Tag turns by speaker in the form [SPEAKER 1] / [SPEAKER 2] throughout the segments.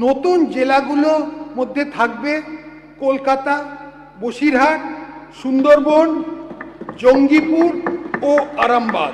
[SPEAKER 1] নতুন জেলাগুলো মধ্যে থাকবে কলকাতা, বসিরহাট, সুন্দরবন, জঙ্গিপুর ও আরামবাগ।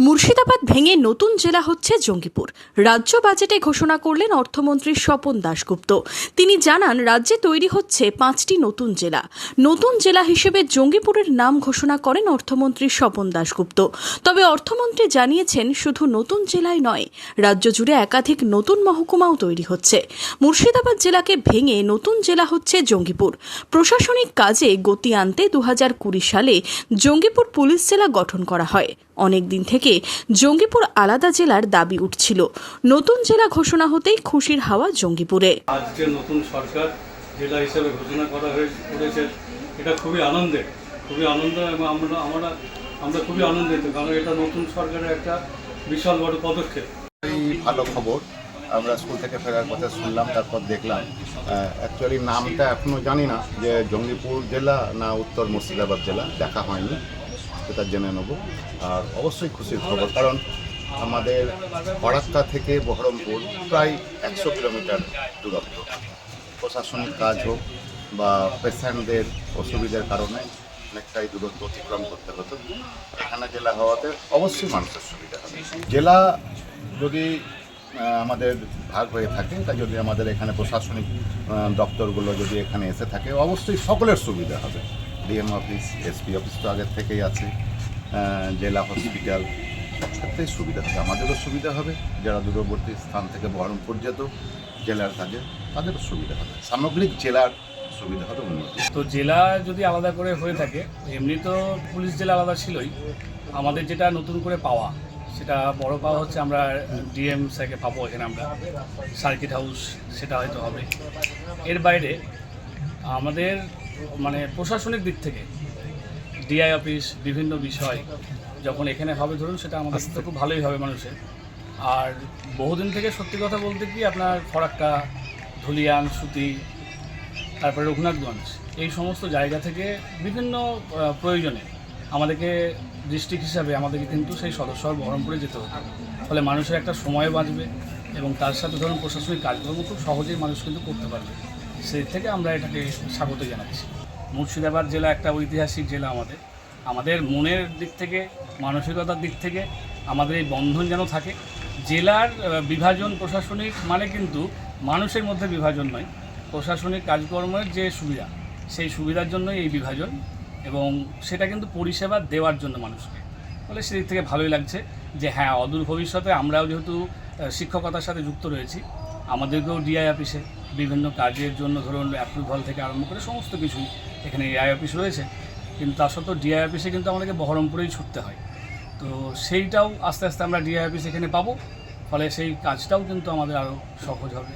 [SPEAKER 2] মুর্শিদাবাদ ভেঙে নতুন জেলা হচ্ছে জঙ্গিপুর। রাজ্য বাজেটে ঘোষণা করলেন অর্থমন্ত্রী স্বপন দাশগুপ্ত। তিনি জানান, রাজ্যে তৈরি হচ্ছে 5টি নতুন জেলা। নতুন জেলা হিসেবে জঙ্গিপুরের নাম ঘোষণা করেন অর্থমন্ত্রী স্বপন দাশগুপ্ত। তবে অর্থমন্ত্রী জানিয়েছেন, শুধু নতুন জেলায় নয়, রাজ্য জুড়ে একাধিক নতুন মহকুমাও তৈরি হচ্ছে। মুর্শিদাবাদ জেলাকে ভেঙে নতুন জেলা হচ্ছে জঙ্গিপুর। প্রশাসনিক কাজে গতি আনতে 2020 সালে জঙ্গিপুর পুলিশ জেলা গঠন করা হয়। অনেক দিন থেকে জঙ্গিপুর আলাদা জেলার দাবি উঠছিল। নতুন জেলা ঘোষণা হতেই খুশির হাওয়া জঙ্গিপুরে।
[SPEAKER 3] আজকে নতুন সরকার জেলা হিসেবে ঘোষণা করা হয়েছে, এটা খুবই আনন্দ এবং আমরা খুবই আনন্দিত, কারণ এটা নতুন সরকারের একটা বিশাল বড় পদক্ষেপ।
[SPEAKER 4] এই ভালো খবর। আমরা স্কুল থেকে ফেরার কথা শুনলাম, তারপর দেখলাম অ্যাকচুয়ালি নামটা এখনও জানি না যে জঙ্গিপুর জেলা না উত্তর মুর্শিদাবাদ জেলা, দেখা হয়নি, সেটা জেনে নেব। আর অবশ্যই খুশির খবর, কারণ আমাদের ফরাক্কা থেকে বহরমপুর প্রায় 100 কিলোমিটার দূরত্ব। প্রশাসনিক কাজ হোক বা পেশেন্টদের অসুবিধার কারণে অনেকটাই দূরত্ব অতিক্রম করতে হতো। এখানে জেলা হওয়াতে অবশ্যই মানুষের সুবিধা হবে। জেলা যদি আমাদের ভাগ হয়ে থাকে, তা যদি আমাদের এখানে প্রশাসনিক দপ্তরগুলো যদি এখানে এসে থাকে, অবশ্যই সকলের সুবিধা হবে। ডিএম অফিস, এসপি অফিস তো আগের থেকেই আছে, জেলা হসপিটাল, সব ক্ষেত্রেই সুবিধা হবে। আমাদেরও সুবিধা হবে, যারা দূরবর্তী স্থান থেকে বহরমপুর যেত জেলার কাজে, তাদেরও সুবিধা হবে। সামগ্রিক জেলার সুবিধা হবে, উন্নতি।
[SPEAKER 3] তো জেলা যদি আলাদা করে হয়ে থাকে, এমনি তো পুলিশ জেলা আলাদা ছিলই। আমাদের যেটা নতুন করে পাওয়া, সেটা বড় পাওয়া হচ্ছে আমরা ডিএম স্যারকে পাবো এখানে, আমরা সার্কিট হাউস সেটা হয়তো হবে। এর বাইরে আমাদের মানে প্রশাসনিক দিক থেকে ডিআই অফিস, বিভিন্ন বিষয় যখন এখানে হবে, ধরুন সেটা আমাদের তো খুব ভালোই হবে মানুষের। আর বহুদিন থেকে সত্যি কথা বলতে কি, আপনার ফরাক্কা, ধুলিয়ান, সুতি, তারপরে রঘুনাথগঞ্জ, এই সমস্ত জায়গা থেকে বিভিন্ন প্রয়োজনে আমাদেরকে ডিস্ট্রিক্ট হিসাবে আমাদেরকে কিন্তু সেই সদস্য বহরমপুরে যেতে হতো। ফলে মানুষের একটা সময় বাঁচবে এবং তার সাথে ধরুন প্রশাসনিক কাজকর্ম খুব সহজেই মানুষ কিন্তু করতে পারবে। সেই থেকে আমরা এটাকে স্বাগত জানাচ্ছি। মুর্শিদাবাদ জেলা একটা ঐতিহাসিক জেলা। আমাদের মনের দিক থেকে, মানসিকতার দিক থেকে আমাদের এই বন্ধন যেন থাকে। জেলার বিভাজন প্রশাসনিক মানে কিন্তু মানুষের মধ্যে বিভাজন নয়, প্রশাসনিক কাজকর্মের যে সুবিধা, সেই সুবিধার জন্যই এই বিভাজন, এবং সেটা কিন্তু পরিষেবা দেওয়ার জন্য মানুষকে। ফলে সেদিক থেকে ভালোই লাগছে যে হ্যাঁ, অদূর ভবিষ্যতে আমরাও যেহেতু শিক্ষকতার সাথে যুক্ত রয়েছি, আমাদেরকেও ডিআই অফিসে বিভিন্ন কাজের জন্য, ধরুন অ্যাপ্রুভাল থেকে আরম্ভ করে সমস্ত কিছুই এখানে এআই অফিস রয়েছে, কিন্তু তার সত্ত্বেও ডিআই অফিসে কিন্তু আমাদেরকে বহরমপুরেই ছুটতে হয়। তো সেইটাও আস্তে আস্তে আমরা ডিআই অফিস এখানে পাবো, ফলে সেই কাজটাও কিন্তু আমাদের আরও সহজ হবে।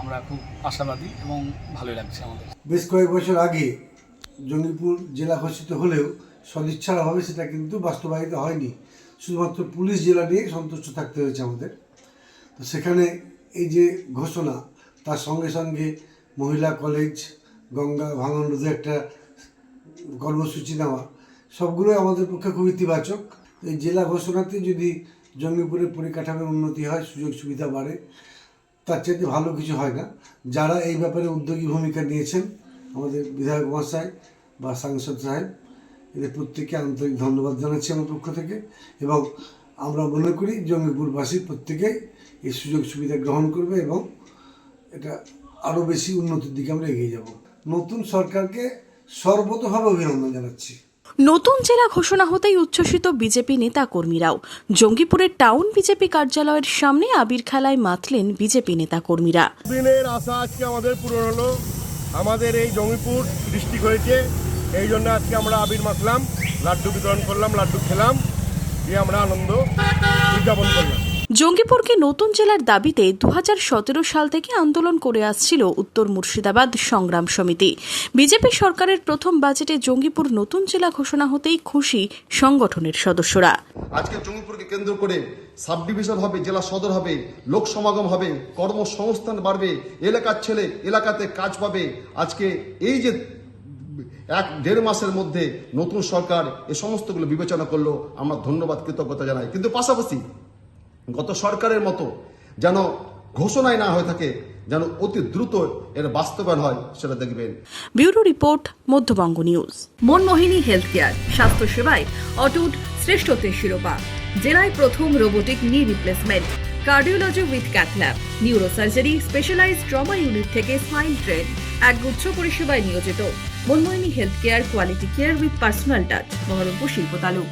[SPEAKER 3] আমরা খুব আশাবাদী এবং ভালোই লাগছে আমাদের।
[SPEAKER 5] বেশ কয়েক বছর আগে জঙ্গিপুর জেলা ঘোষিত হলেও সদিচ্ছার অভাবে সেটা কিন্তু বাস্তবায়িত হয়নি। শুধুমাত্র পুলিশ জেলা নিয়ে সন্তুষ্ট থাকতে হয়েছে আমাদের। তো সেখানে এই যে ঘোষণা, তার সঙ্গে সঙ্গে মহিলা কলেজ, গঙ্গা ভাঙন রোধে একটা কর্মসূচি নেওয়া, সবগুলোই আমাদের পক্ষে খুব ইতিবাচক। এই জেলা ঘোষণাতে যদি জঙ্গিপুরের পরিকাঠামোর উন্নতি হয়, সুযোগ সুবিধা বাড়ে, তার চাইতে ভালো কিছু হয় না। যারা এই ব্যাপারে উদ্যোগী ভূমিকা নিয়েছেন, আমাদের বিধায়ক মহাশয় বা সাংসদ সাহেব, এদের প্রত্যেককে আন্তরিক ধন্যবাদ জানাচ্ছি আমার পক্ষ থেকে। এবং আমরা মনে করি জঙ্গিপুরবাসী প্রত্যেকেই এই সুযোগ সুবিধা গ্রহণ করবে এবং এটা আরও বেশি উন্নতির দিকে আমরা এগিয়ে যাব। নতুন সরকারকে সর্বতোভাবে অভিনন্দন জানাচ্ছি।
[SPEAKER 2] নতুন জেলা ঘোষণা হতেই উচ্ছ্বসিত বিজেপি নেতা কর্মীরাও। জঙ্গিপুরের টাউন বিজেপি কার্যালয়ের সামনে আবির খেলায় মাতলেন বিজেপি নেতা কর্মীরা।
[SPEAKER 6] দিনের আশা আজকে আমাদের পূরণ হলো। আমাদের এই জঙ্গিপুর ডিস্ট্রিক্ট হয়েছে, এই জন্য আজকে আমরা আবির মাখলাম, লাড্ডু বিতরণ করলাম, লাড্ডু খেলাম, দিয়ে আমরা আনন্দ উদযাপন করলাম।
[SPEAKER 2] জঙ্গিপুরকে নতুন জেলার দাবিতে 2017 সাল থেকে আন্দোলন করে আসছিল উত্তর মুর্শিদাবাদ সংগ্রাম সমিতি। বিজেপি সরকারের প্রথম বাজেটে জঙ্গিপুর নতুন জেলা ঘোষণা হতেই খুশি সংগঠনের সদস্যরা।
[SPEAKER 7] আজকে জঙ্গিপুরকে কেন্দ্র করে সাব ডিভিশন হবে, জেলা সদর হবে, লোক সমাগম হবে, কর্মসংস্থান বাড়বে, এলাকার ছেলে এলাকাতে কাজ পাবে। আজকে এই যে 1-1.5 মাসের মধ্যে নতুন সরকার এ সমস্তগুলো বিবেচনা করলো, আমরা ধন্যবাদ কৃতজ্ঞতা জানাই। কিন্তু পাশাপাশি গত সরকারের মতো যেন ঘোষণায় না হয়ে থাকে, যেন অতি দ্রুত এর বাস্তবায়ন হয়, সেটা দেখবেন।
[SPEAKER 2] Bureau report, Madhyabanga news.
[SPEAKER 8] Manmohini health care, স্বাস্থ্যসেবায় অটুট, শ্রেষ্ঠত্বের শিরোপা। জেলায় প্রথম robotic knee replacement, cardiology with cath lab, neurosurgery, specialised trauma unit থেকে স্পাইন ট্রেন, একগুচ্ছ পরিষেবায় নিয়োজিত। Manmohini health care, quality care with personal touch, Baharampur শিল্প তালুক।